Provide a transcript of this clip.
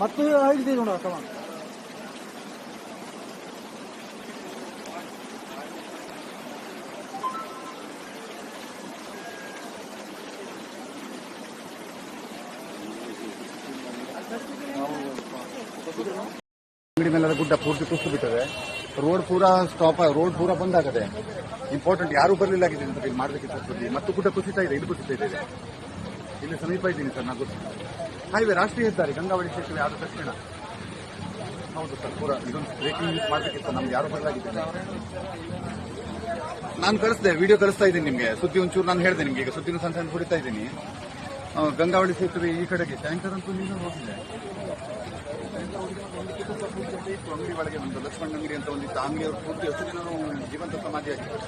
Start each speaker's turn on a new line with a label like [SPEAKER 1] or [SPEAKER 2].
[SPEAKER 1] ಮತ್ತೆ ಹೇಳಿದೆ ನೋಡ ಸಮ
[SPEAKER 2] ಅಂಗಡಿ ಮೇಲೆ ಗುಡ್ಡ ಪೂರ್ತಿ ಕುಸಿದು ಬಿಟ್ಟದೆ. ರೋಡ್ ಪೂರಾ ಸ್ಟಾಪ್, ರೋಡ್ ಪೂರಾ ಬಂದ್ ಆಗದೆ. ಇಂಪಾರ್ಟೆಂಟ್ ಯಾರು ಬರಲಿಲ್ಲ ಆಗಿದೆ ಅಂತ ಇಲ್ಲಿ ಮಾಡಬೇಕಿತ್ತು. ಮತ್ತು ಗುಡ್ಡ ಕುಸಿತಾ ಇದೆ, ಇದು ಕುಸಿತಾ ಇದೆ. ಇಲ್ಲಿ ಸಮೀಪ ಇದ್ದೀನಿ ಸರ್ ನಾನು. ಹೈವೇ ರಾಷ್ಟ್ರೀಯ ಹೆದ್ದಾರಿ ಗಂಗಾವಳಿ ಸೇತುವೆ ಆದ ತಕ್ಷಣ. ಹೌದು ಸರ್, ಪೂರಾ ಇದೊಂದು ಬ್ರೇಕಿಂಗ್ ನ್ಯೂಸ್ ಮಾಡಬೇಕಿತ್ತು. ನಮ್ಗೆ ಯಾರು ಬರಲಾಗಿದ್ದೀನಿ. ನಾನು ಕಳಿಸಿದೆ, ವಿಡಿಯೋ ಕಳಿಸ್ತಾ ಇದ್ದೀನಿ ನಿಮಗೆ. ಸುದ್ದಿ ಒಂಚೂರು ನಾನು ಹೇಳಿದೆ ನಿಮಗೆ. ಈಗ ಸುದ್ದಿನ ಸಂಖ್ಯೆ ಕುಡಿತಾ ಇದ್ದೀನಿ. ಗಂಗಾವಳಿ ಸೇತುವೆ ಈ ಕಡೆಗೆ ಟ್ಯಾಂಕರ್ ಅಂತೂ ನೀನು ಹೋಗಿದೆ. ಅಂಗಡಿ ಒಳಗೆ ಒಂದು ಲಕ್ಷ್ಮಣ್ ಅಂಗಡಿ ಅಂತ ಒಂದಿತ್ತು. ಅಂಗಡಿಯವರು ಪೂರ್ತಿ ಎಷ್ಟು ಜನರು ಜೀವಂತ ಸಮಾಧಿಯಾಗಿದ್ದಾರೆ.